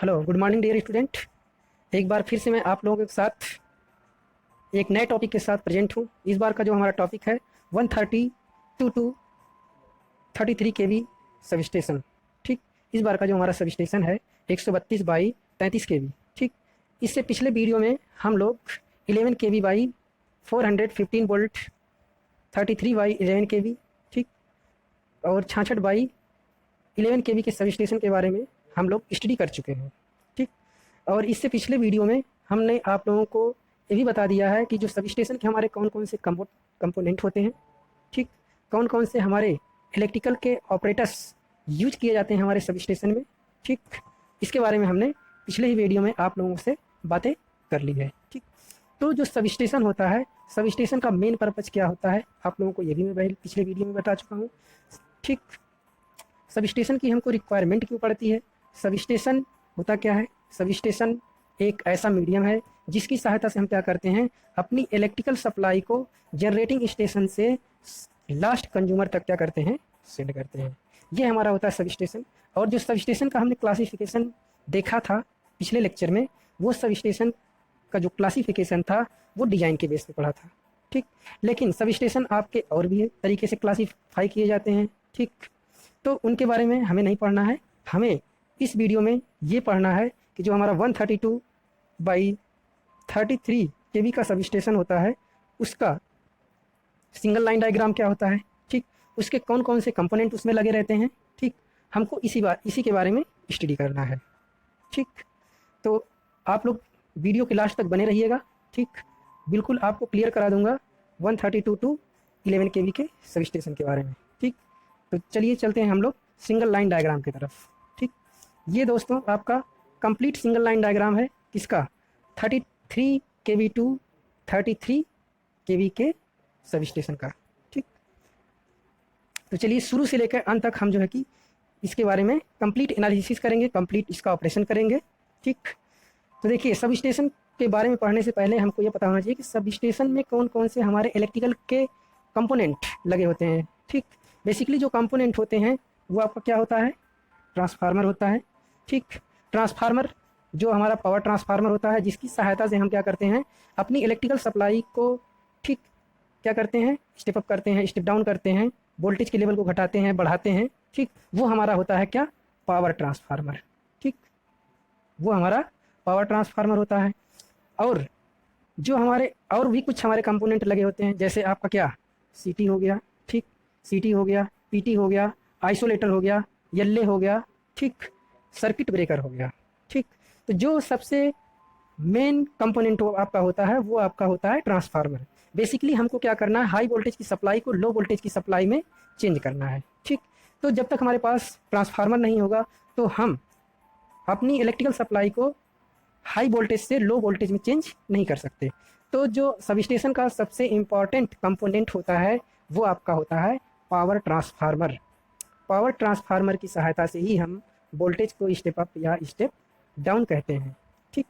Hello, good morning dear student. एक बार फिर से मैं आप लोगों के साथ एक नए टॉपिक के साथ प्रेजेंट हूँ। इस बार का जो हमारा टॉपिक है 130 टू 33 केवी सब स्टेशन। ठीक, इस बार का जो हमारा सब स्टेशन है 132 बाई 33 केवी। ठीक, इससे पिछले वीडियो में हम लोग 11 केवी बाई 415 वोल्ट 33 बाई 11 केवी, ठीक, और 66 बाई 11 केवी के सब स्टेशन के बारे में हम लोग स्टडी कर चुके हैं। ठीक, और इससे पिछले वीडियो में हमने आप लोगों को ये भी बता दिया है कि जो सब स्टेशन के हमारे कौन कौन से कंपोनेंट होते हैं। ठीक, कौन कौन से हमारे इलेक्ट्रिकल के ऑपरेटर्स यूज किए जाते हैं हमारे सब स्टेशन में। ठीक, इसके बारे में हमने पिछले ही वीडियो में आप लोगों से बातें कर ली है। ठीक, तो जो सब स्टेशन होता है, सब स्टेशन का मेन पर्पज़ क्या होता है आप लोगों को ये भी मैं पिछले वीडियो में बता चुका हूँ। ठीक, सब स्टेशन की हमको रिक्वायरमेंट क्यों पड़ती है, सब स्टेशन होता क्या है। सब स्टेशन एक ऐसा मीडियम है जिसकी सहायता से हम क्या करते हैं, अपनी इलेक्ट्रिकल सप्लाई को जनरेटिंग स्टेशन से लास्ट कंज्यूमर तक क्या करते हैं, सेंड करते हैं। ये हमारा होता है सब स्टेशन। और जो सब स्टेशन का हमने क्लासिफिकेशन देखा था पिछले लेक्चर में, वो सब स्टेशन का जो क्लासिफिकेशन था वो डिज़ाइन के बेस पे पढ़ा था। ठीक, लेकिन सब स्टेशन आपके और भी तरीके से क्लासीफाई किए जाते हैं। ठीक, तो उनके बारे में हमें नहीं पढ़ना है। हमें इस वीडियो में ये पढ़ना है कि जो हमारा 132 बाई 33 केवी का सब स्टेशन होता है उसका सिंगल लाइन डायग्राम क्या होता है। ठीक, उसके कौन कौन से कंपोनेंट उसमें लगे रहते हैं। ठीक, हमको इसी के बारे में स्टडी करना है। ठीक, तो आप लोग वीडियो के लास्ट तक बने रहिएगा। ठीक, बिल्कुल आपको क्लियर करा दूंगा 132 टू 11 केवी के सब स्टेशन के बारे में। ठीक, तो चलिए चलते हैं हम लोग सिंगल लाइन डायग्राम की तरफ। ठीक, ये दोस्तों आपका कंप्लीट सिंगल लाइन डायग्राम है किसका, 33 केवी टू 33 केवी के सब स्टेशन का। ठीक, तो चलिए शुरू से लेकर अंत तक हम जो है कि इसके बारे में कंप्लीट एनालिसिस करेंगे, कंप्लीट इसका ऑपरेशन करेंगे। ठीक, तो देखिए सब स्टेशन के बारे में पढ़ने से पहले हमको ये पता होना चाहिए कि सब स्टेशन में कौन कौन से हमारे इलेक्ट्रिकल के कंपोनेंट लगे होते हैं। ठीक, बेसिकली जो कंपोनेंट होते हैं वो आपका क्या होता है, ट्रांसफार्मर होता है। ठीक, ट्रांसफार्मर जो हमारा पावर ट्रांसफार्मर होता है जिसकी सहायता से हम क्या करते हैं, अपनी इलेक्ट्रिकल सप्लाई को ठीक क्या करते हैं, स्टेप अप करते हैं, स्टेप डाउन करते हैं, वोल्टेज के लेवल को घटाते हैं, बढ़ाते हैं। ठीक, वो हमारा होता है क्या, पावर ट्रांसफार्मर। ठीक, वो हमारा पावर ट्रांसफार्मर होता है। और जो हमारे और भी कुछ हमारे कंपोनेंट लगे होते हैं, जैसे आपका क्या, सीटी हो गया। ठीक, सीटी हो गया, पीटी हो गया, आइसोलेटर हो गया, एलए हो गया। ठीक, सर्किट ब्रेकर हो गया। ठीक, तो जो सबसे मेन कंपोनेंट आपका होता है वो आपका होता है ट्रांसफार्मर। बेसिकली हमको क्या करना है, हाई वोल्टेज की सप्लाई को लो वोल्टेज की सप्लाई में चेंज करना है। ठीक, तो जब तक हमारे पास ट्रांसफार्मर नहीं होगा तो हम अपनी इलेक्ट्रिकल सप्लाई को हाई वोल्टेज से लो वोल्टेज में चेंज नहीं कर सकते। तो जो सब स्टेशन का सबसे इम्पॉर्टेंट कंपोनेंट होता है वो आपका होता है पावर ट्रांसफार्मर। पावर ट्रांसफार्मर की सहायता से ही हम वोल्टेज को स्टेप अप या स्टेप डाउन कहते हैं। ठीक,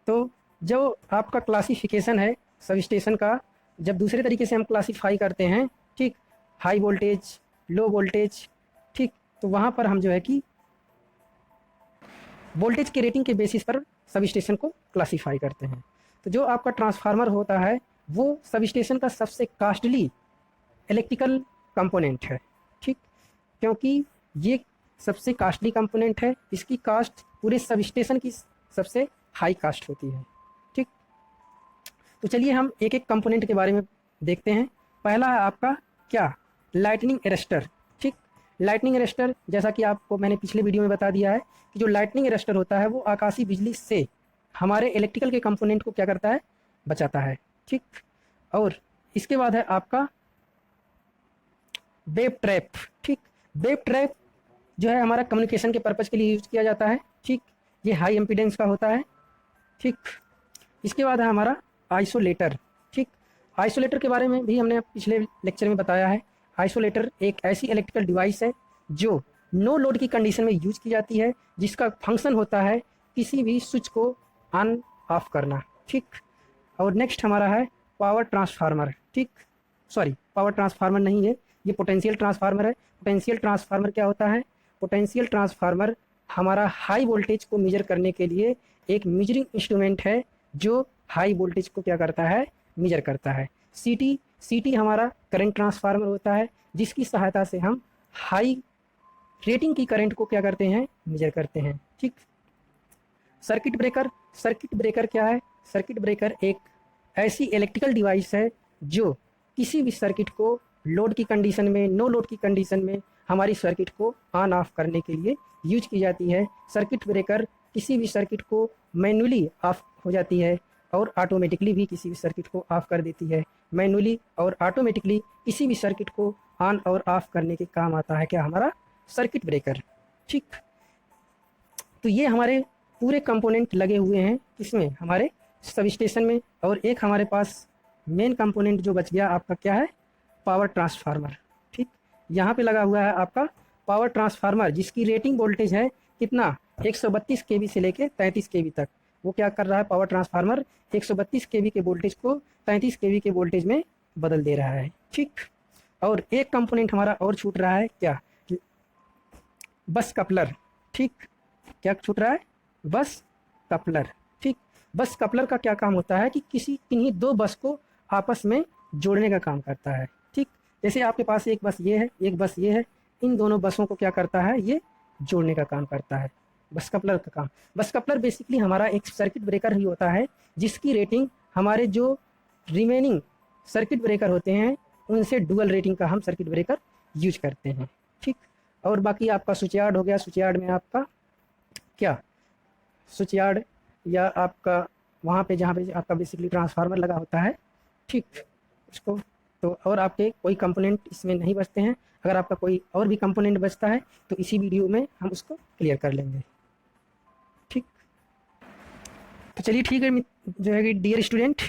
तो जो आपका क्लासिफिकेशन है सब स्टेशन का, जब दूसरे तरीके से हम क्लासीफाई करते हैं, ठीक, हाई वोल्टेज, लो वोल्टेज। ठीक, तो वहाँ पर हम जो है कि वोल्टेज के रेटिंग के बेसिस पर सब स्टेशन को क्लासीफाई करते हैं। तो जो आपका ट्रांसफार्मर होता है वो सब स्टेशन का सबसे कॉस्टली इलेक्ट्रिकल कंपोनेंट है। ठीक, क्योंकि ये सबसे कॉस्टली कंपोनेंट है, इसकी कास्ट पूरे सब स्टेशन की सबसे हाई कास्ट होती है। ठीक, तो चलिए हम एक एक कंपोनेंट के बारे में देखते हैं। पहला है आपका क्या, लाइटनिंग अरेस्टर। ठीक, लाइटनिंग अरेस्टर जैसा कि आपको मैंने पिछले वीडियो में बता दिया है कि जो लाइटनिंग अरेस्टर होता है वो आकाशीय बिजली से हमारे इलेक्ट्रिकल के कंपोनेंट को क्या करता है, बचाता है। ठीक, और इसके बाद है आपका वेव ट्रैप। ठीक, वेव ट्रैप जो है हमारा कम्युनिकेशन के पर्पज़ के लिए यूज़ किया जाता है। ठीक, ये हाई एम्पीडेंस का होता है। ठीक, इसके बाद है हमारा आइसोलेटर। ठीक, आइसोलेटर के बारे में भी हमने पिछले लेक्चर में बताया है। आइसोलेटर एक ऐसी इलेक्ट्रिकल डिवाइस है जो नो लोड की कंडीशन में यूज की जाती है, जिसका फंक्शन होता है किसी भी स्विच को ऑन ऑफ करना। ठीक, और नेक्स्ट हमारा है पावर ट्रांसफार्मर। ठीक, सॉरी, पावर ट्रांसफार्मर नहीं है, ये पोटेंशियल ट्रांसफार्मर है। पोटेंशियल ट्रांसफार्मर क्या होता है, पोटेंशियल ट्रांसफार्मर हमारा हाई वोल्टेज को मेजर करने के लिए एक मेजरिंग इंस्ट्रूमेंट है जो हाई वोल्टेज को क्या करता है, मेजर करता है। सीटी हमारा करंट ट्रांसफार्मर होता है जिसकी सहायता से हम हाई रेटिंग की करंट को क्या करते हैं, मेजर करते हैं। ठीक। सर्किट ब्रेकर क्या है? सर्किट ब्रेकर एक ऐसी इलेक्ट्रिकल डिवाइस है जो किसी भी सर्किट को लोड की कंडीशन में, नो लोड की कंडीशन में हमारी सर्किट को ऑन ऑफ करने के लिए यूज की जाती है। सर्किट ब्रेकर किसी भी सर्किट को मैनुअली ऑफ हो जाती है और ऑटोमेटिकली भी किसी भी सर्किट को ऑफ कर देती है। मैनुअली और ऑटोमेटिकली किसी भी सर्किट को ऑन और ऑफ करने के काम आता है क्या, हमारा सर्किट ब्रेकर। ठीक। तो ये हमारे पूरे कंपोनेंट लगे हुए हैं किसमें, हमारे सब स्टेशन में। और एक हमारे पास मेन कंपोनेंट जो बच गया आपका क्या है, पावर ट्रांसफार्मर। ठीक। यहाँ पे लगा हुआ है आपका पावर ट्रांसफार्मर जिसकी रेटिंग वोल्टेज है कितना, 132 केवी से लेके 33 केवी तक। वो क्या कर रहा है, पावर ट्रांसफार्मर 132 केवी के वोल्टेज को 33 केवी के वोल्टेज में बदल दे रहा है। ठीक। और एक कंपोनेंट हमारा और छूट रहा है क्या, बस कपलर। ठीक। क्या छूट रहा है, बस कपलर। ठीक। बस कपलर का क्या काम होता है कि किन्हीं दो बस को आपस में जोड़ने का काम करता है। ठीक। जैसे आपके पास एक बस ये है, एक बस ये है, इन दोनों बसों को क्या करता है, ये जोड़ने का काम करता है बस कपलर का काम। बस कपलर बेसिकली हमारा एक सर्किट ब्रेकर ही होता है जिसकी रेटिंग हमारे जो रिमेनिंग सर्किट ब्रेकर होते हैं उनसे डुअल रेटिंग का हम सर्किट ब्रेकर यूज करते हैं। ठीक। और बाकी आपका स्विच यार्ड हो गया। स्विच यार्ड में आपका क्या, स्विच यार्ड या आपका वहाँ पे जहाँ पे आपका बेसिकली ट्रांसफार्मर लगा होता है। ठीक। उसको तो और आपके कोई कंपोनेंट इसमें नहीं बचते हैं। अगर आपका कोई और भी कंपोनेंट बचता है तो इसी वीडियो में हम उसको क्लियर कर लेंगे। ठीक। तो चलिए ठीक है जो है कि डियर स्टूडेंट,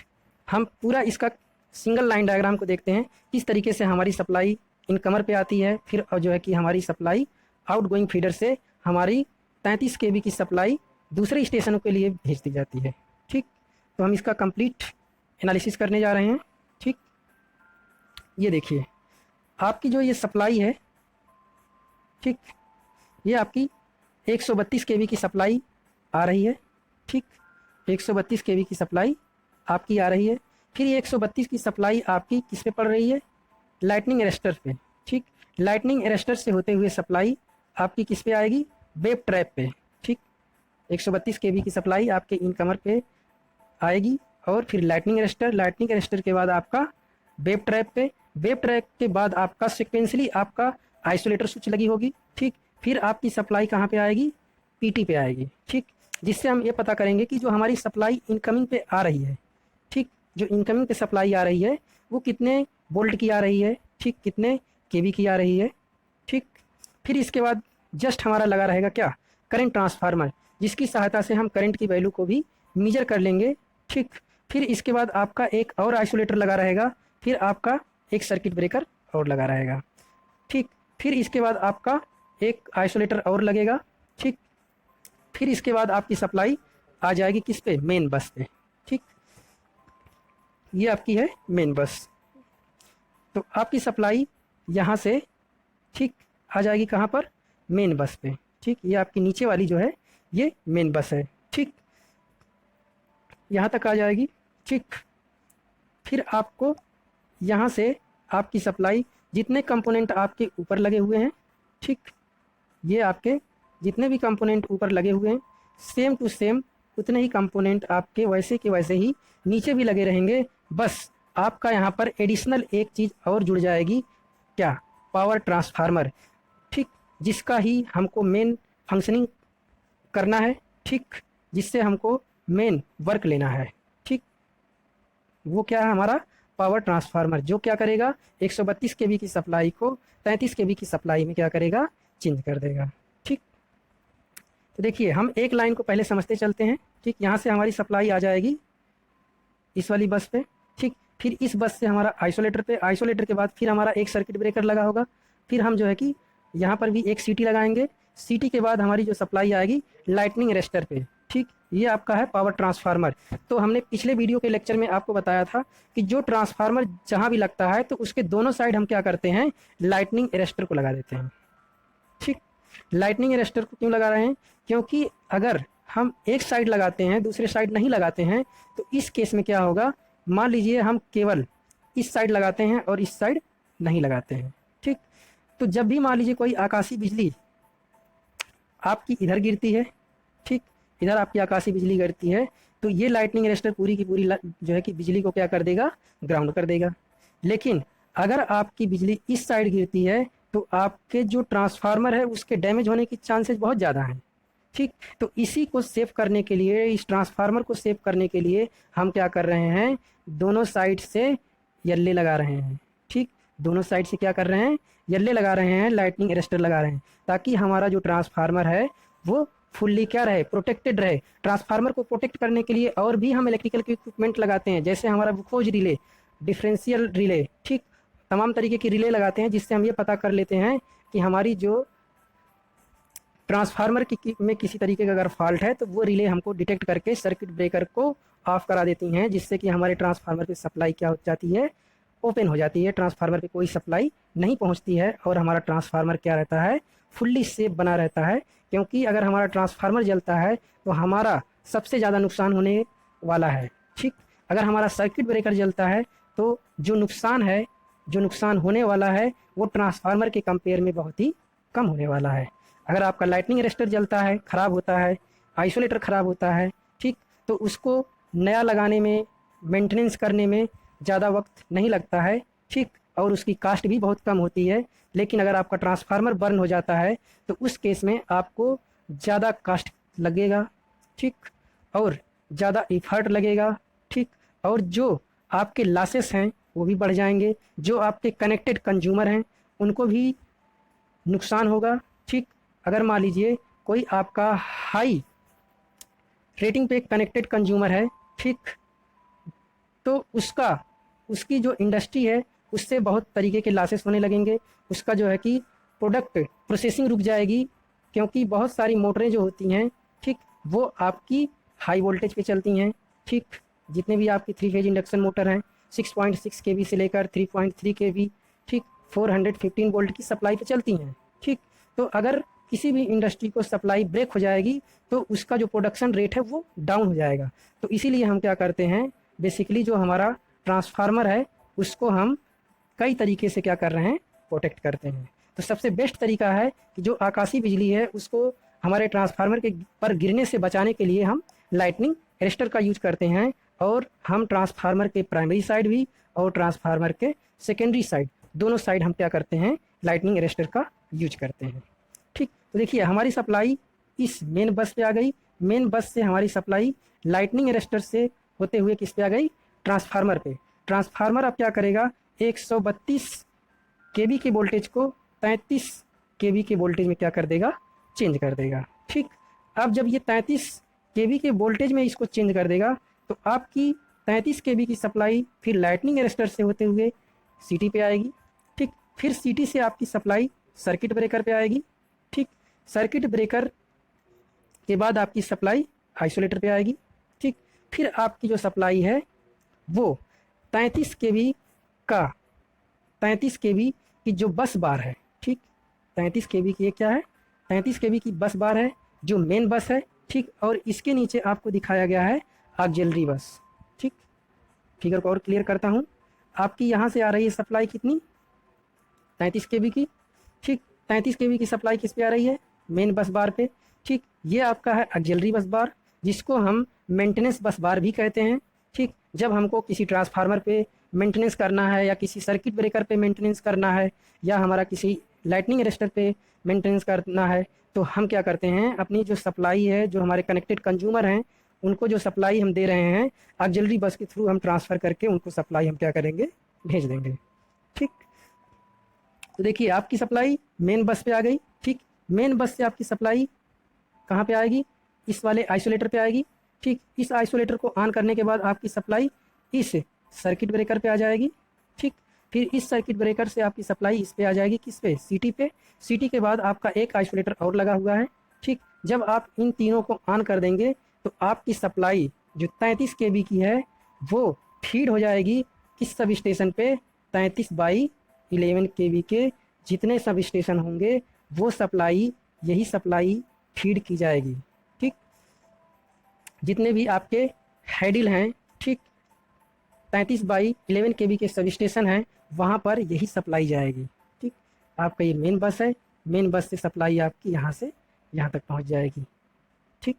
हम पूरा इसका सिंगल लाइन डायग्राम को देखते हैं किस तरीके से हमारी सप्लाई इनकमर पे आती है, फिर जो है कि हमारी सप्लाई आउट गोइंग फीडर से हमारी 33 केवी की सप्लाई दूसरे स्टेशनों के लिए भेज दी जाती है। ठीक। तो हम इसका कंप्लीट एनालिसिस करने जा रहे हैं। ठीक। ये देखिए आपकी जो ये सप्लाई है, ठीक, ये आपकी 132 केवी की सप्लाई आ रही है। ठीक। 132 केवी की सप्लाई आपकी आ रही है। फिर ये 132 की सप्लाई आपकी किस पे पड़ रही है, लाइटनिंग अरेस्टर पे। ठीक। लाइटनिंग अरेस्टर से होते हुए सप्लाई आपकी किस पे आएगी, वेब ट्रैप पे। ठीक। 132 केवी की सप्लाई आपके इनकमर पे आएगी और फिर लाइटनिंग अरेस्टर के बाद आपका वेब ट्रैप पे। वेब ट्रैप के बाद आपका सिक्वेंसली आपका आइसोलेटर स्विच लगी होगी। ठीक। फिर आपकी सप्लाई कहाँ पे आएगी, पीटी पे आएगी। ठीक। जिससे हम ये पता करेंगे कि जो हमारी सप्लाई इनकमिंग पे आ रही है, ठीक, जो इनकमिंग पे सप्लाई आ रही है वो कितने वोल्ट की आ रही है, ठीक, कितने केवी की आ रही है। ठीक। फिर इसके बाद जस्ट हमारा लगा रहेगा क्या, करंट ट्रांसफार्मर, जिसकी सहायता से हम करंट की वैल्यू को भी मेजर कर लेंगे। ठीक। फिर इसके बाद आपका एक और आइसोलेटर लगा रहेगा, फिर आपका एक सर्किट ब्रेकर और लगा रहेगा। ठीक। फिर इसके बाद आपका एक आइसोलेटर और लगेगा। ठीक। फिर इसके बाद आपकी सप्लाई आ जाएगी किस पे, मेन बस पे। ठीक। ये आपकी है मेन बस। तो आपकी सप्लाई यहाँ से ठीक आ जाएगी कहाँ पर, मेन बस पे। ठीक। ये आपकी नीचे वाली जो है ये मेन बस है। ठीक। यहाँ तक आ जाएगी। ठीक। फिर आपको यहाँ से आपकी सप्लाई जितने कंपोनेंट आपके ऊपर लगे हुए हैं, ठीक, ये आपके जितने भी कंपोनेंट ऊपर लगे हुए हैं सेम टू सेम उतने ही कंपोनेंट आपके वैसे के वैसे ही नीचे भी लगे रहेंगे। बस आपका यहाँ पर एडिशनल एक चीज़ और जुड़ जाएगी, क्या, पावर ट्रांसफार्मर। ठीक। जिसका ही हमको मेन फंक्शनिंग करना है। ठीक। जिससे हमको मेन वर्क लेना है। ठीक। वो क्या है, हमारा पावर ट्रांसफार्मर, जो क्या करेगा 132 केवी की सप्लाई को 33 केवी की सप्लाई में क्या करेगा, चेंज कर देगा। ठीक। तो देखिए हम एक लाइन को पहले समझते चलते हैं। ठीक। यहाँ से हमारी सप्लाई आ जाएगी इस वाली बस पे। ठीक। फिर इस बस से हमारा आइसोलेटर पे, आइसोलेटर के बाद फिर हमारा एक सर्किट ब्रेकर लगा होगा। फिर हम जो है कि यहाँ पर भी एक सीटी लगाएंगे। सीटी के बाद हमारी जो सप्लाई आएगी लाइटनिंग अरेस्टर पे। ठीक। ये आपका है पावर ट्रांसफार्मर। तो हमने पिछले वीडियो के लेक्चर में आपको बताया था कि जो ट्रांसफार्मर जहाँ भी लगता है तो उसके दोनों साइड हम क्या करते हैं, लाइटनिंग अरेस्टर को लगा देते हैं। ठीक। लाइटनिंग अरेस्टर को क्यों लगा रहे हैं? क्योंकि अगर हम एक साइड लगाते हैं, दूसरे साइड नहीं लगाते हैं, तो इस केस में क्या होगा, मान लीजिए हम केवल इस साइड लगाते हैं और इस साइड नहीं लगाते हैं, ठीक। तो जब भी मान लीजिए कोई आकाशीय बिजली आपकी इधर गिरती है, ठीक, इधर आपकी आकाशीय बिजली गिरती है, तो ये लाइटनिंग अरेस्टर पूरी की पूरी जो है कि बिजली को क्या कर देगा, ग्राउंड कर देगा। लेकिन अगर आपकी बिजली इस साइड गिरती है तो आपके जो ट्रांसफार्मर है उसके डैमेज होने की चांसेस बहुत ज़्यादा हैं, ठीक। तो इसी को सेव करने के लिए, इस ट्रांसफार्मर को सेव करने के लिए हम क्या कर रहे हैं, दोनों साइड से यल्ले लगा रहे हैं, ठीक। दोनों साइड से क्या कर रहे हैं, यल्ले लगा रहे हैं, लाइटनिंग अरेस्टर लगा रहे हैं, ताकि हमारा जो ट्रांसफार्मर है वो फुल्ली क्या रहे, प्रोटेक्टेड रहे। ट्रांसफार्मर को प्रोटेक्ट करने के लिए और भी हम इलेक्ट्रिकल इक्विपमेंट लगाते हैं, जैसे हमारा बुफोज रिले, डिफरेंशियल रिले, ठीक, तमाम तरीके की रिले लगाते हैं, जिससे हम ये पता कर लेते हैं कि हमारी जो ट्रांसफार्मर में किसी तरीके का अगर फॉल्ट है तो वो रिले हमको डिटेक्ट करके सर्किट ब्रेकर को ऑफ करा देती हैं, जिससे कि हमारे ट्रांसफार्मर पे सप्लाई क्या हो जाती है, ओपन हो जाती है। ट्रांसफार्मर पे कोई सप्लाई नहीं पहुंचती है और हमारा ट्रांसफार्मर क्या रहता है, फुल्ली सेफ बना रहता है। क्योंकि अगर हमारा ट्रांसफार्मर जलता है तो हमारा सबसे ज़्यादा नुकसान होने वाला है, ठीक। अगर हमारा सर्किट ब्रेकर जलता है तो जो नुकसान है, जो नुकसान होने वाला है, वो ट्रांसफार्मर के कंपेयर में बहुत ही कम होने वाला है। अगर आपका लाइटनिंग अरेस्टर जलता है, ख़राब होता है, आइसोलेटर ख़राब होता है, ठीक, तो उसको नया लगाने में, मेंटेनेंस करने में ज़्यादा वक्त नहीं लगता है, ठीक, और उसकी कास्ट भी बहुत कम होती है। लेकिन अगर आपका ट्रांसफार्मर बर्न हो जाता है तो उस केस में आपको ज़्यादा कास्ट लगेगा, ठीक, और ज़्यादा इफर्ट लगेगा, ठीक, और जो आपके लॉसेस हैं वो भी बढ़ जाएंगे, जो आपके कनेक्टेड कंज्यूमर हैं उनको भी नुकसान होगा, ठीक। अगर मान लीजिए कोई आपका हाई रेटिंग पे कनेक्टेड कंज्यूमर है, ठीक, तो उसकी जो इंडस्ट्री है उससे बहुत तरीके के लॉसेस होने लगेंगे। उसका जो है कि प्रोडक्ट प्रोसेसिंग रुक जाएगी, क्योंकि बहुत सारी मोटरें जो होती हैं, ठीक, वो आपकी हाई वोल्टेज पे चलती हैं, ठीक। जितने भी आपकी 3 फेज इंडक्शन मोटर हैं 6.6 केवी से लेकर 3.3 केवी, ठीक, 415 वोल्ट की सप्लाई पे चलती हैं, ठीक। तो अगर किसी भी इंडस्ट्री को सप्लाई ब्रेक हो जाएगी तो उसका जो प्रोडक्शन रेट है वो डाउन हो जाएगा। तो इसीलिए हम क्या करते हैं, बेसिकली जो हमारा ट्रांसफार्मर है उसको हम कई तरीके से क्या कर रहे हैं, प्रोटेक्ट करते हैं। तो सबसे बेस्ट तरीका है कि जो आकाशीय बिजली है उसको हमारे ट्रांसफार्मर के पर गिरने से बचाने के लिए हम लाइटनिंग अरेस्टर का यूज करते हैं, और हम ट्रांसफार्मर के प्राइमरी साइड भी और ट्रांसफार्मर के सेकेंडरी साइड, दोनों साइड हम क्या करते हैं, लाइटनिंग अरेस्टर का यूज करते हैं, ठीक। तो देखिए हमारी सप्लाई इस मेन बस पे आ गई, मेन बस से हमारी सप्लाई लाइटनिंग अरेस्टर से होते हुए किस पे आ गई, ट्रांसफार्मर पे। ट्रांसफार्मर अब क्या करेगा, 132 केवी के वोल्टेज को 33 केवी के वोल्टेज में क्या कर देगा, चेंज कर देगा, ठीक। अब जब ये 33 केवी के वोल्टेज में इसको चेंज कर देगा तो आपकी 33 केवी की सप्लाई फिर लाइटनिंग अरेस्टर से होते हुए सीटी पे आएगी, ठीक। फिर सीटी से आपकी सप्लाई सर्किट ब्रेकर पे आएगी, ठीक। सर्किट ब्रेकर के बाद आपकी सप्लाई आइसोलेटर पे आएगी, ठीक। फिर आपकी जो सप्लाई है वो 33 केवी का 33 केवी की जो बस बार है, ठीक, 33 केवी की ये क्या है, 33 केवी की बस बार है जो मेन बस है, ठीक। और इसके नीचे आपको दिखाया गया है ऑक्सिलरी बस, ठीक। फिगर को और क्लियर करता हूँ, आपकी यहाँ से आ रही है सप्लाई कितनी, 33 केवी की, ठीक। 33 केवी की सप्लाई किस पे आ रही है, मेन बस बार पे, ठीक। ये आपका है ऑक्सिलरी बस बार, जिसको हम मेंटेनेंस बस बार भी कहते हैं, ठीक। जब हमको किसी ट्रांसफार्मर पे मेंटेनेंस करना है या किसी सर्किट ब्रेकर पे मेंटेनेंस करना है या हमारा किसी लाइटनिंग अरेस्टर पे मेंटेनेंस करना है तो हम क्या करते हैं, अपनी जो सप्लाई है, जो हमारे कनेक्टेड कंज्यूमर हैं, उनको जो सप्लाई हम दे रहे हैं ऑक्सिलरी बस के थ्रू हम ट्रांसफ़र करके उनको सप्लाई हम क्या करेंगे, भेज देंगे, ठीक। तो देखिए आपकी सप्लाई मेन बस पे आ गई, ठीक। मेन बस से आपकी सप्लाई कहाँ पे आएगी, इस वाले आइसोलेटर पे आएगी, ठीक। इस आइसोलेटर को ऑन करने के बाद आपकी सप्लाई इस सर्किट ब्रेकर पे आ जाएगी, ठीक। फिर इस सर्किट ब्रेकर से आपकी सप्लाई इस पे आ जाएगी, किस पे, सीटी पे। सीटी के बाद आपका एक आइसोलेटर और लगा हुआ है, ठीक। जब आप इन तीनों को ऑन कर देंगे तो आपकी सप्लाई जो 33 केवी की है वो फीड हो जाएगी किस सब स्टेशन पे, 33/11 केवी के जितने सब स्टेशन होंगे वो सप्लाई यही सप्लाई फीड की जाएगी। ठीक, जितने भी आपके हैडिल हैं, ठीक, 33/11 केवी के सब स्टेशन हैं, वहाँ पर यही सप्लाई जाएगी। ठीक, आपका ये मेन बस है, मेन बस से सप्लाई आपकी यहाँ से यहाँ तक पहुँच जाएगी। ठीक,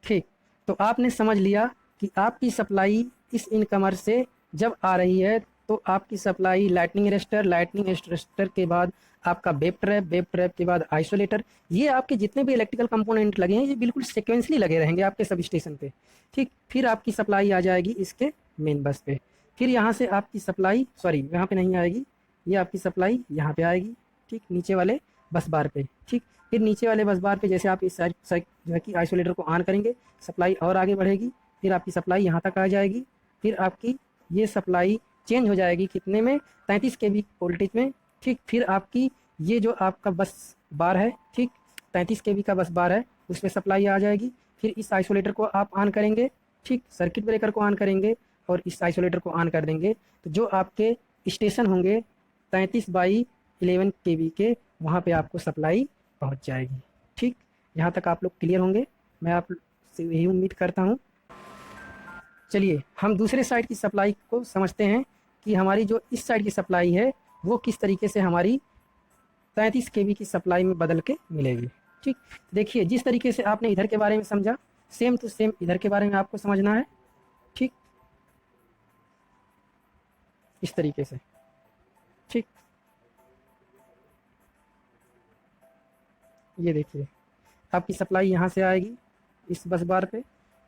ठीक, तो आपने समझ लिया कि आपकी सप्लाई इस इनकमर से जब आ रही है तो आपकी supply lightning arrester, lightning arrester के बाद आपका वेब ट्रैप के बाद आइसोलेटर, ये आपके जितने भी इलेक्ट्रिकल कंपोनेंट लगे हैं ये बिल्कुल सिक्वेंसली लगे रहेंगे आपके सब स्टेशन पे। ठीक, फिर आपकी सप्लाई आ जाएगी इसके मेन बस पे, फिर यहाँ से आपकी सप्लाई, सॉरी यहाँ पे नहीं आएगी, ये आपकी सप्लाई यहाँ पे आएगी। ठीक, नीचे वाले बस बार पे। ठीक, फिर नीचे वाले बस बार पे जैसे आप इस साइड जो है कि आइसोलेटर को ऑन करेंगे, सप्लाई और आगे बढ़ेगी, फिर आपकी सप्लाई यहाँ तक आ जाएगी, फिर आपकी ये सप्लाई चेंज हो जाएगी कितने में, 33 केवी वोल्टेज में। ठीक, फिर आपकी ये जो आपका बस बार है, ठीक, 33 केवी का बस बार है, उसमें सप्लाई आ जाएगी। फिर इस आइसोलेटर को आप ऑन करेंगे, ठीक, सर्किट ब्रेकर को ऑन करेंगे और इस आइसोलेटर को ऑन कर देंगे, तो जो आपके स्टेशन होंगे 33/11 केवी के, वहाँ पे आपको सप्लाई पहुँच जाएगी। ठीक, यहाँ तक आप लोग क्लियर होंगे, मैं आप से यही उम्मीद करता हूँ। चलिए हम दूसरे साइड की सप्लाई को समझते हैं कि हमारी जो इस साइड की सप्लाई है वो किस तरीके से हमारी 33 केवी की सप्लाई में बदल के मिलेगी। ठीक, देखिए जिस तरीके से आपने इधर के बारे में समझा, सेम टू सेम इधर के बारे में आपको समझना है। ठीक, इस तरीके से। ठीक, ये देखिए आपकी सप्लाई यहाँ से आएगी इस बस बार पे।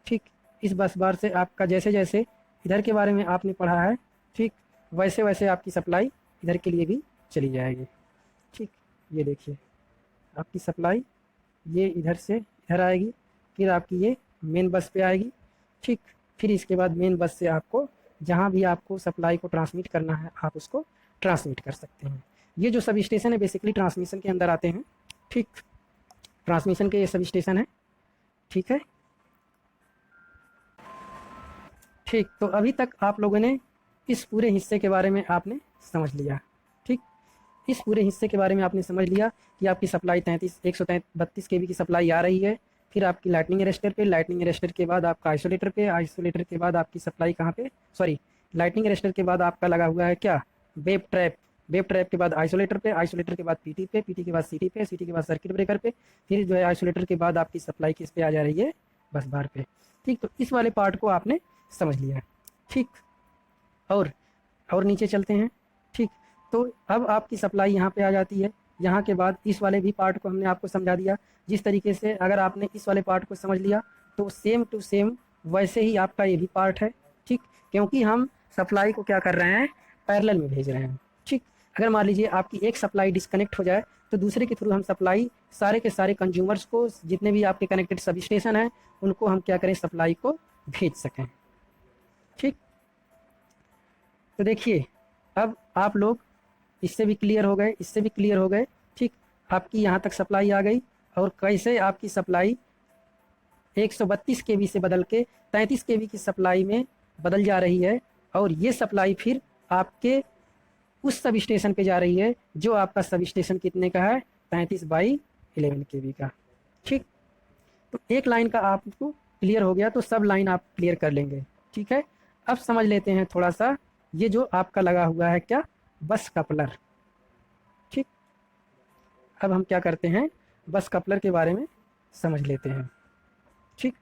ठीक, इस बस बार से आपका जैसे जैसे इधर के बारे में आपने पढ़ा है, ठीक, वैसे वैसे आपकी सप्लाई इधर के लिए भी चली जाएगी। ठीक, ये देखिए आपकी सप्लाई ये इधर से इधर आएगी, फिर आपकी ये मेन बस पे आएगी। ठीक, फिर इसके बाद मेन बस से आपको जहाँ भी आपको सप्लाई को ट्रांसमिट करना है आप उसको ट्रांसमिट कर सकते हैं। ये जो सब स्टेशन है बेसिकली ट्रांसमिशन के अंदर आते हैं। ठीक, ट्रांसमिशन के ये सब स्टेशन है। ठीक है, ठीक, तो अभी तक आप लोगों ने इस पूरे हिस्से के बारे में आपने समझ लिया। ठीक, इस पूरे हिस्से के बारे में आपने समझ लिया कि आपकी सप्लाई 132 केवी की सप्लाई आ रही है, फिर आपकी लाइटनिंग अरेस्टर पे, लाइटनिंग अरेस्टर के बाद आपका आइसोलेटर पे, आइसोलेटर के बाद आपकी सप्लाई कहाँ पे, सॉरी लाइटनिंग अरेस्टर के बाद आपका लगा हुआ है क्या, वेब ट्रैप, वेब ट्रैप के बाद आइसोलेटर पे, आइसोलेटर के बाद पीटी पे, पीटी के बाद सीटी पे, सीटी के बाद सर्किट ब्रेकर पे, फिर जो है आइसोलेटर के बाद आपकी सप्लाई किस पे आ जा रही है, बस बार पे। ठीक, तो इस वाले पार्ट को आपने समझ लिया। ठीक, और नीचे चलते हैं। ठीक, तो अब आपकी सप्लाई यहाँ पे आ जाती है, यहाँ के बाद इस वाले भी पार्ट को हमने आपको समझा दिया। जिस तरीके से अगर आपने इस वाले पार्ट को समझ लिया तो सेम टू सेम वैसे ही आपका ये भी पार्ट है। ठीक, क्योंकि हम सप्लाई को क्या कर रहे हैं, पैरेलल में भेज रहे हैं। ठीक, अगर मान लीजिए आपकी एक सप्लाई डिस्कनेक्ट हो जाए तो दूसरे के थ्रू हम सप्लाई सारे के सारे कंज्यूमर्स को, जितने भी आपके कनेक्टेड सब स्टेशन हैं, उनको हम क्या करें, सप्लाई को भेज सकें। ठीक, तो देखिए अब आप लोग इससे भी क्लियर हो गए, इससे भी क्लियर हो गए। ठीक, आपकी यहाँ तक सप्लाई आ गई और कैसे आपकी सप्लाई 132 केवी से बदल के 33 केवी की सप्लाई में बदल जा रही है, और ये सप्लाई फिर आपके उस सब स्टेशन पे जा रही है जो आपका सब स्टेशन कितने का है, 33/11 केवी का। ठीक, तो एक लाइन का आपको क्लियर हो गया तो सब लाइन आप क्लियर कर लेंगे। ठीक है, अब समझ लेते हैं थोड़ा सा ये जो आपका लगा हुआ है क्या, बस कपलर। ठीक, अब हम क्या करते हैं, बस कपलर के बारे में समझ लेते हैं। ठीक,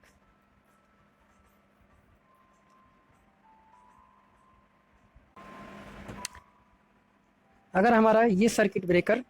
अगर हमारा ये सर्किट ब्रेकर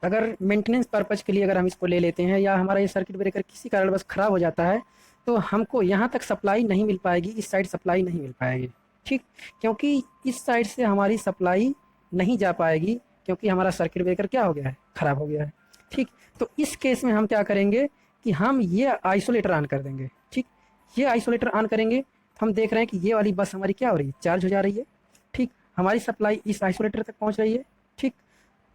अगर मेंटेनेंस पर्पज़ के लिए अगर हम इसको ले लेते हैं, या हमारा ये सर्किट ब्रेकर किसी कारण बस ख़राब हो जाता है, तो हमको यहाँ तक सप्लाई नहीं मिल पाएगी, इस साइड सप्लाई नहीं मिल पाएगी। ठीक, क्योंकि इस साइड से हमारी सप्लाई नहीं जा पाएगी क्योंकि हमारा सर्किट ब्रेकर क्या हो गया है, ख़राब हो गया है। ठीक, तो इस केस में हम क्या करेंगे कि हम ये आइसोलेटर ऑन कर देंगे। ठीक, ये आइसोलेटर ऑन करेंगे, हम देख रहे हैं कि ये वाली बस हमारी क्या हो रही है, चार्ज हो जा रही है। ठीक, हमारी सप्लाई इस आइसोलेटर तक पहुँच रही है। ठीक,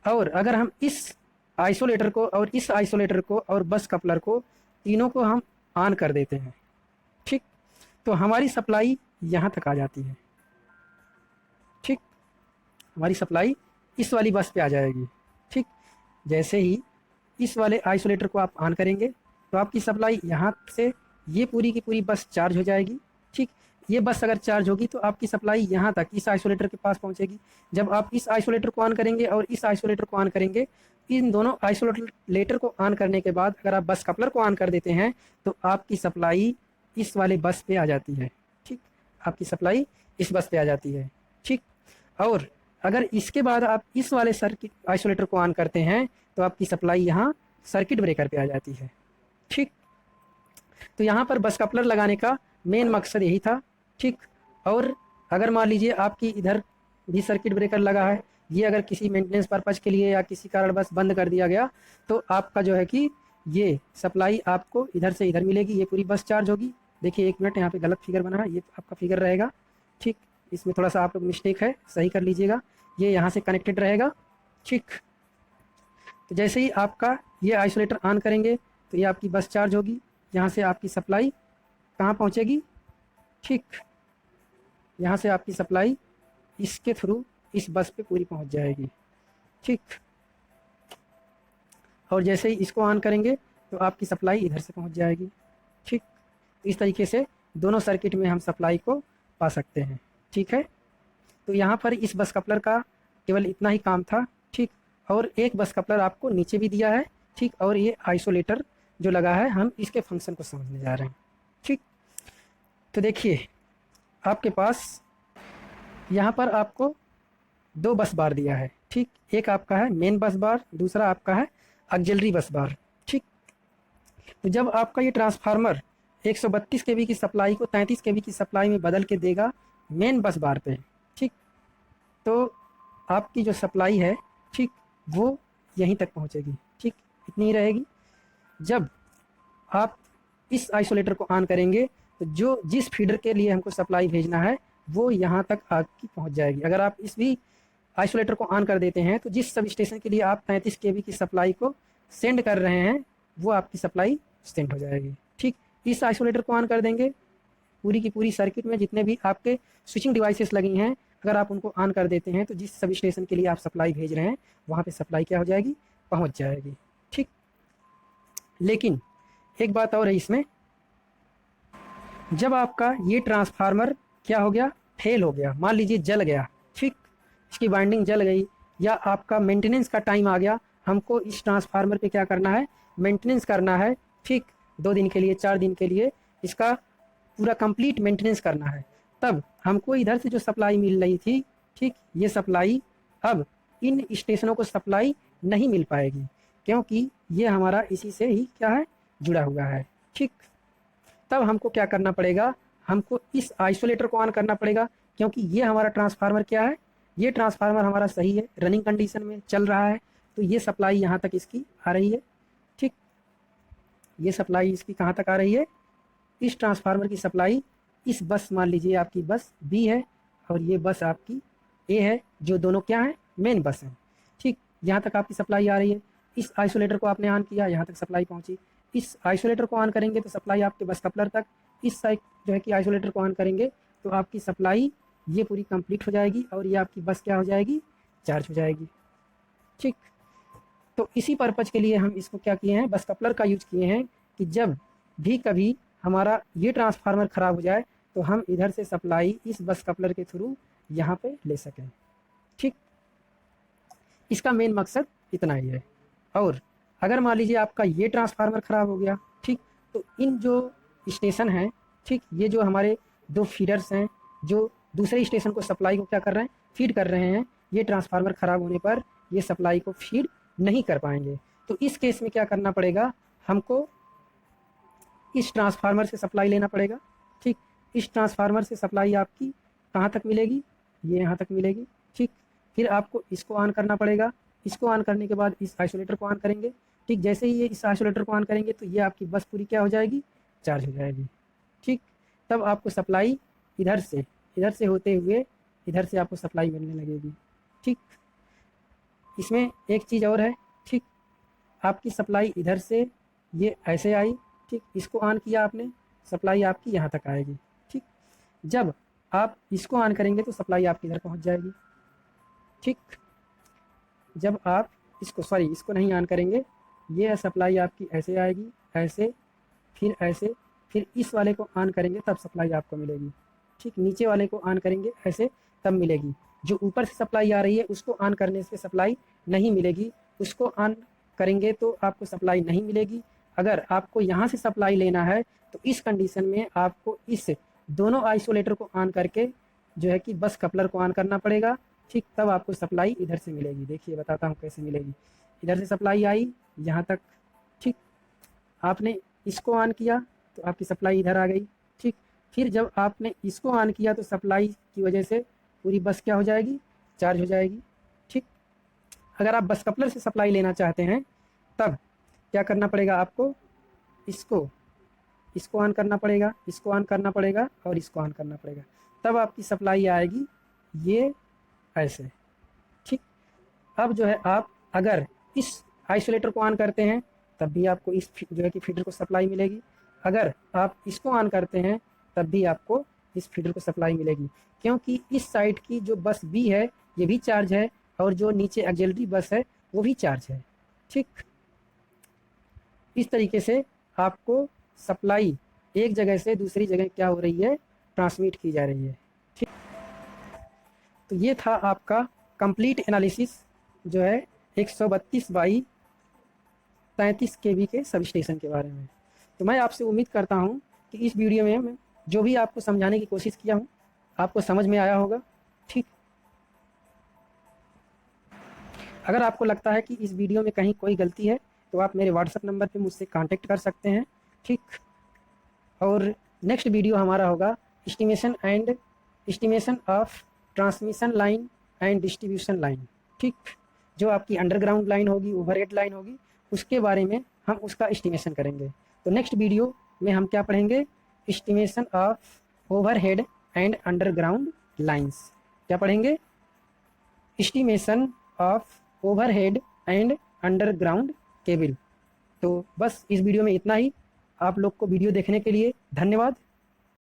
और अगर हम इस आइसोलेटर को और इस आइसोलेटर को और बस कपलर को तीनों को हम ऑन कर देते हैं, ठीक, तो हमारी सप्लाई यहाँ तक आ जाती है। ठीक, हमारी सप्लाई इस वाली बस पे आ जाएगी। ठीक, जैसे ही इस वाले आइसोलेटर को आप ऑन करेंगे तो आपकी सप्लाई यहाँ से ये पूरी की पूरी बस चार्ज हो जाएगी। ठीक, ये बस अगर चार्ज होगी तो आपकी सप्लाई यहाँ तक इस आइसोलेटर के पास पहुँचेगी। जब आप इस आइसोलेटर को ऑन करेंगे और इस आइसोलेटर को ऑन करेंगे, इन दोनों आइसोलेटर को ऑन करने के बाद अगर आप बस कपलर को ऑन कर देते हैं तो आपकी सप्लाई इस वाले बस पे आ जाती है। ठीक, आपकी सप्लाई इस बस पे आ जाती है। ठीक, और अगर इसके बाद आप इस वाले सर्किट आइसोलेटर को ऑन करते हैं तो आपकी सप्लाई यहाँ सर्किट ब्रेकर पे आ जाती है। ठीक, तो यहाँ पर बस कपलर लगाने का मेन मकसद यही था। ठीक, और अगर मान लीजिए आपकी इधर भी सर्किट ब्रेकर लगा है, ये अगर किसी मेंटेनेंस पर्पज़ के लिए या किसी कारण बस बंद कर दिया गया तो आपका जो है कि ये सप्लाई आपको इधर से इधर मिलेगी, ये पूरी बस चार्ज होगी। देखिए 1 मिनट, यहाँ पे गलत फिगर बना है, ये आपका फिगर रहेगा। ठीक, इसमें थोड़ा सा आप लोग मिस्टेक है, सही कर लीजिएगा। ये यहाँ से कनेक्टेड रहेगा। ठीक, तो जैसे ही आपका ये आइसोलेटर ऑन करेंगे तो ये आपकी बस चार्ज होगी, यहाँ से आपकी सप्लाई कहाँ पहुँचेगी। ठीक, यहाँ से आपकी सप्लाई इसके थ्रू इस बस पे पूरी पहुँच जाएगी। ठीक, और जैसे ही इसको ऑन करेंगे तो आपकी सप्लाई इधर से पहुँच जाएगी। ठीक, इस तरीके से दोनों सर्किट में हम सप्लाई को पा सकते हैं। ठीक है, तो यहाँ पर इस बस कपलर का केवल इतना ही काम था। ठीक, और एक बस कपलर आपको नीचे भी दिया है। ठीक, और ये आइसोलेटर जो लगा है, हम इसके फंक्शन को समझने जा रहे हैं। ठीक, तो देखिए आपके पास यहाँ पर आपको 2 बस बार दिया है। ठीक, एक आपका है मेन बस बार, दूसरा आपका है ऑक्सिलरी बस बार। ठीक, तो जब आपका ये ट्रांसफार्मर 132 केवी की सप्लाई को 33 केवी की सप्लाई में बदल के देगा मेन बस बार पे, ठीक, तो आपकी जो सप्लाई है, ठीक, वो यहीं तक पहुंचेगी। ठीक, इतनी ही रहेगी। जब आप इस आइसोलेटर को ऑन करेंगे तो जो जिस फीडर के लिए हमको सप्लाई भेजना है वो यहाँ तक आपकी पहुँच जाएगी। अगर आप इस भी आइसोलेटर को ऑन कर देते हैं तो जिस सब स्टेशन के लिए आप 33 केवी की सप्लाई को सेंड कर रहे हैं वो आपकी सप्लाई सेंड हो जाएगी। ठीक, इस आइसोलेटर को ऑन कर देंगे, पूरी की पूरी सर्किट में जितने भी आपके स्विचिंग डिवाइसेस लगी हैं अगर आप उनको ऑन कर देते हैं तो जिस सब स्टेशन के लिए आप सप्लाई भेज रहे हैं वहाँ पे सप्लाई क्या हो जाएगी, पहुँच जाएगी। ठीक, लेकिन एक बात और है इसमें, जब आपका ये ट्रांसफार्मर क्या हो गया, फेल हो गया, मान लीजिए जल गया, ठीक, इसकी वाइंडिंग जल गई या आपका मेंटेनेंस का टाइम आ गया, हमको इस ट्रांसफार्मर पे क्या करना है, मेंटेनेंस करना है। ठीक, 2 दिन के लिए 4 दिन के लिए इसका पूरा कंप्लीट मेंटेनेंस करना है। तब हमको इधर से जो सप्लाई मिल रही थी, ठीक, ये सप्लाई अब इन स्टेशनों को सप्लाई नहीं मिल पाएगी क्योंकि ये हमारा इसी से ही क्या है, जुड़ा हुआ है। ठीक, तब हमको क्या करना पड़ेगा, हमको इस आइसोलेटर को ऑन करना पड़ेगा क्योंकि ये हमारा ट्रांसफार्मर क्या है, ये ट्रांसफार्मर हमारा सही है, रनिंग कंडीशन में चल रहा है, तो ये सप्लाई यहाँ तक इसकी आ रही है। ठीक, ये सप्लाई इसकी कहाँ तक आ रही है, इस ट्रांसफार्मर की सप्लाई इस बस, मान लीजिए आपकी बस बी है और ये बस आपकी ए है, जो दोनों क्या है, मेन बस हैं। ठीक, यहाँ तक आपकी सप्लाई आ रही है। इस आइसोलेटर को आपने ऑन किया, यहाँ तक सप्लाई पहुँची। इस आइसोलेटर को ऑन करेंगे तो सप्लाई आपके बस कपलर तक, इस साइड जो है कि आइसोलेटर को ऑन करेंगे तो आपकी सप्लाई ये पूरी कंप्लीट हो जाएगी और ये आपकी बस क्या हो जाएगी, चार्ज हो जाएगी। ठीक, तो इसी पर्पज़ के लिए हम इसको क्या किए हैं, बस कपलर का यूज किए हैं कि जब भी कभी हमारा ये ट्रांसफार्मर ख़राब हो जाए तो हम इधर से सप्लाई इस बस कपलर के थ्रू यहाँ पे ले सकें। ठीक, इसका मेन मकसद इतना ही है। और अगर मान लीजिए आपका ये ट्रांसफार्मर ख़राब हो गया, ठीक, तो इन जो स्टेशन हैं, ठीक, ये जो हमारे 2 फीडर्स हैं जो दूसरे स्टेशन को सप्लाई को क्या कर रहे हैं, फीड कर रहे हैं, ये ट्रांसफार्मर ख़राब होने पर ये सप्लाई को फीड नहीं कर पाएंगे। तो इस केस में क्या करना पड़ेगा, हमको इस ट्रांसफार्मर से सप्लाई लेना पड़ेगा। ठीक, इस ट्रांसफार्मर से सप्लाई आपकी कहाँ तक मिलेगी, ये यहाँ तक मिलेगी। ठीक, फिर आपको इसको ऑन करना पड़ेगा, इसको ऑन करने के बाद इस आइसोलेटर को ऑन करेंगे। ठीक, जैसे ही ये इस आइसोलेटर को ऑन करेंगे तो ये आपकी बस पूरी क्या हो जाएगी, चार्ज हो जाएगी। ठीक, तब आपको सप्लाई इधर से होते हुए इधर से आपको सप्लाई मिलने लगेगी। ठीक, इसमें एक चीज़ और है। ठीक, आपकी सप्लाई इधर से ये ऐसे आई, ठीक, इसको ऑन किया आपने, सप्लाई आपकी यहाँ तक आएगी। ठीक, जब आप इसको ऑन करेंगे तो सप्लाई आपकी इधर पहुँच जाएगी। ठीक, जब आप इसको नहीं ऑन करेंगे। ये सप्लाई आपकी ऐसे आएगी, ऐसे, फिर ऐसे, फिर इस वाले को ऑन करेंगे तब सप्लाई आपको मिलेगी। ठीक, नीचे वाले को ऑन करेंगे ऐसे तब मिलेगी। जो ऊपर से सप्लाई आ रही है उसको ऑन करने से सप्लाई नहीं मिलेगी, उसको ऑन करेंगे तो आपको सप्लाई नहीं मिलेगी। अगर आपको यहाँ से सप्लाई लेना है तो इस कंडीशन में आपको इस दोनों आइसोलेटर को ऑन करके जो है कि बस कपलर को ऑन करना पड़ेगा। ठीक, तब आपको सप्लाई इधर से मिलेगी। देखिए बताता हूँ कैसे मिलेगी। इधर से सप्लाई आई यहाँ तक, ठीक, आपने इसको ऑन किया तो आपकी सप्लाई इधर आ गई। ठीक, फिर जब आपने इसको ऑन किया तो सप्लाई की वजह से पूरी बस क्या हो जाएगी, चार्ज हो जाएगी। ठीक, अगर आप बस कपलर से सप्लाई लेना चाहते हैं तब क्या करना पड़ेगा आपको, इसको ऑन करना पड़ेगा, इसको ऑन करना पड़ेगा और इसको ऑन करना पड़ेगा, तब आपकी सप्लाई आएगी ये ऐसे। ठीक, अब जो है आप अगर इस आइसोलेटर को ऑन करते हैं तब भी आपको इस जो है कि फीडर को सप्लाई मिलेगी। अगर आप इसको ऑन करते हैं तब भी आपको इस फीडर को सप्लाई मिलेगी, क्योंकि इस साइड की जो बस बी है ये भी चार्ज है और जो नीचे ऑक्सिलरी बस है वो भी चार्ज है। ठीक, इस तरीके से आपको सप्लाई एक जगह से दूसरी जगह क्या हो रही है, ट्रांसमिट की जा रही है। ठीक, तो ये था आपका कंप्लीट एनालिसिस जो है 132 बाई 33 केवी के सब स्टेशन के बारे में। तो मैं आपसे उम्मीद करता हूँ कि इस वीडियो में मैं जो भी आपको समझाने की कोशिश किया हूँ आपको समझ में आया होगा। ठीक, अगर आपको लगता है कि इस वीडियो में कहीं कोई गलती है तो आप मेरे व्हाट्सएप नंबर पे मुझसे कांटेक्ट कर सकते हैं। ठीक, और नेक्स्ट वीडियो हमारा होगा estimation of transmission line and distribution line. ठीक, जो आपकी अंडरग्राउंड लाइन होगी, ओवरहेड लाइन होगी, उसके बारे में हम उसका एस्टिमेशन करेंगे। तो नेक्स्ट वीडियो में हम क्या पढ़ेंगे, estimation of overhead and underground lines. क्या पढ़ेंगे, estimation of overhead and underground cable. तो बस इस वीडियो में इतना ही। आप लोग को वीडियो देखने के लिए धन्यवाद।